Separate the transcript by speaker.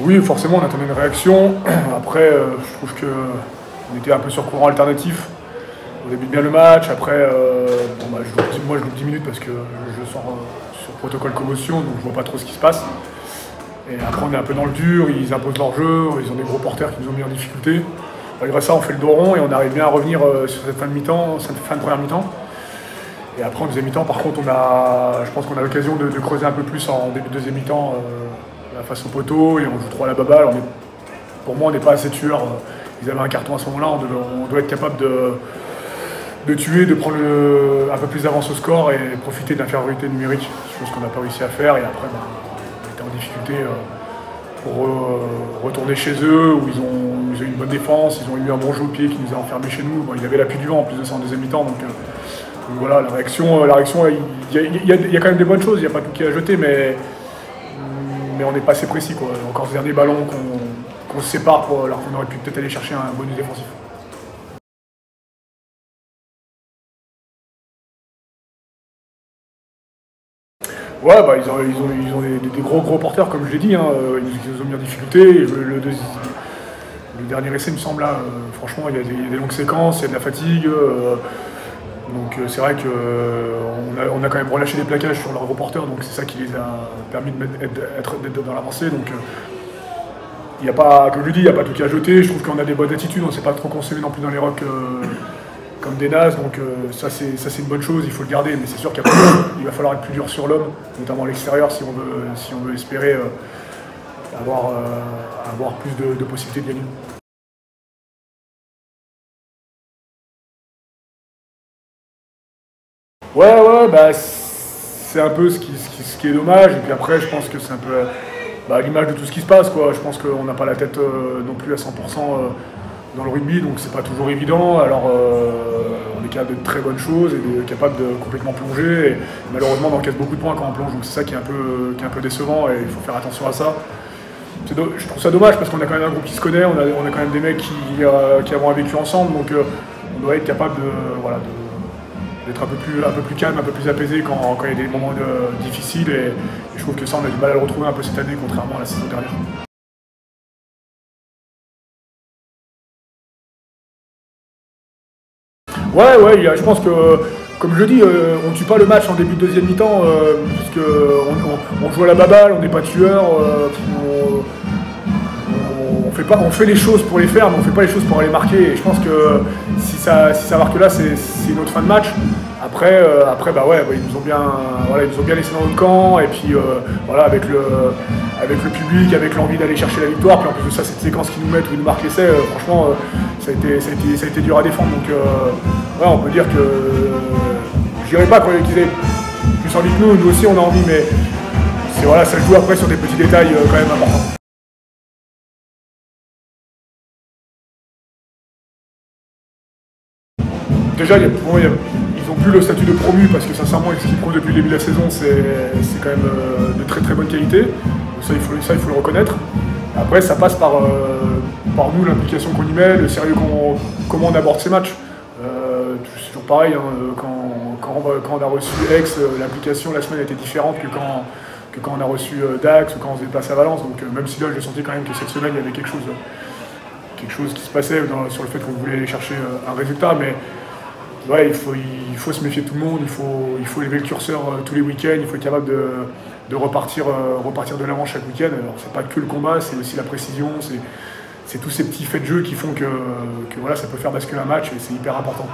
Speaker 1: Oui, forcément, on attendait une réaction. Après, je trouve qu'on était un peu sur courant alternatif. On débute bien le match. Après, moi, je loupe 10 minutes parce que je sors sur protocole commotion, donc je vois pas trop ce qui se passe. Et après, on est un peu dans le dur. Ils imposent leur jeu. Ils ont des gros porteurs qui nous ont mis en difficulté. Malgré ça, on fait le dos rond et on arrive bien à revenir sur cette fin de mi-temps, cette fin de première mi-temps. Et après, en deuxième mi-temps, par contre, je pense qu'on a l'occasion de creuser un peu plus en début de deuxième mi-temps. Face au poteau et on joue trop à la baballe. Pour moi, on n'est pas assez tueurs. Ils avaient un carton à ce moment-là. On doit être capable de tuer, de prendre un peu plus d'avance au score et profiter de l'infériorité numérique. Chose qu'on n'a pas réussi à faire. Et après, on était en difficulté pour retourner chez eux où ils ont eu une bonne défense. Ils ont eu un bon jeu au pied qui nous a enfermés chez nous. Bon, il y avait l'appui du vent en plus de ça en deuxième mi-temps. Donc voilà, la réaction, il y a quand même des bonnes choses. Il n'y a pas tout qui est à jeter, mais on n'est pas assez précis, quoi. Encore ce dernier ballon qu'on se sépare alors qu'on aurait pu peut-être aller chercher un bonus défensif. Ouais, ils ont des gros porteurs, comme je l'ai dit, hein. Ils nous ont mis en difficulté. Le dernier essai, me semble, là, franchement, il y a des longues séquences, il y a de la fatigue. Donc c'est vrai qu'on a quand même relâché des plaquages sur leurs gros porteurs, donc c'est ça qui les a permis d'être dans l'avancée. Donc il n'y a pas, comme je dis, il n'y a pas tout qui a jeté. Je trouve qu'on a des bonnes attitudes, on ne s'est pas trop consommé non plus dans les rocks comme des nazes, donc ça c'est une bonne chose, il faut le garder, mais c'est sûr qu'il va falloir être plus dur sur l'homme, notamment à l'extérieur, si on veut espérer avoir plus de possibilités de gagner. Ouais, c'est un peu ce qui est dommage. Et puis après, je pense que c'est un peu l'image de tout ce qui se passe, quoi. Je pense qu'on n'a pas la tête non plus à 100% dans le rugby, donc c'est pas toujours évident. Alors, on est capable de très bonnes choses et capable de complètement plonger. Et malheureusement, on encaisse beaucoup de points quand on plonge, donc c'est ça qui est un peu décevant et il faut faire attention à ça. Je trouve ça dommage parce qu'on a quand même un groupe qui se connaît, on a quand même des mecs qui avons vécu ensemble, donc on doit être capable d'être un peu plus calme, un peu plus apaisé quand il y a des moments difficiles et je trouve que ça on a du mal à le retrouver un peu cette année contrairement à la saison dernière. Ouais, je pense que, comme je le dis, on ne tue pas le match en début de deuxième mi-temps, puisqu'on joue à la baballe, on n'est pas tueur, on fait les choses pour les faire, mais on ne fait pas les choses pour aller marquer. Et je pense que si ça marque là, c'est notre fin de match. Après, ils nous ont bien laissé dans notre camp, et puis avec le public, avec l'envie d'aller chercher la victoire. Puis en plus de ça, cette séquence qu'ils nous mettent où ils nous marquent l'essai, franchement, ça a été dur à défendre. Donc on peut dire que je dirais pas qu'ils aient plus envie que nous aussi on a envie, mais ça joue après sur des petits détails quand même importants. Déjà, ils n'ont plus le statut de promu parce que sincèrement, ce qu'ils prouvent depuis le début de la saison, c'est quand même de très très bonne qualité. Donc ça, il faut le reconnaître. Après, ça passe par nous, l'implication qu'on y met, le sérieux comment on aborde ces matchs. C'est toujours pareil, hein, quand on a reçu Aix, l'implication la semaine était différente que quand on a reçu Dax ou quand on se déplace à Valence. Donc même si là, j'ai senti quand même que cette semaine, il y avait quelque chose qui se passait sur le fait qu'on voulait aller chercher un résultat. Mais ouais, il faut se méfier de tout le monde, il faut élever le curseur tous les week-ends, il faut être capable de repartir de l'avant chaque week-end. Alors c'est pas que le combat, c'est aussi la précision, c'est tous ces petits faits de jeu qui font que ça peut faire basculer un match et c'est hyper important.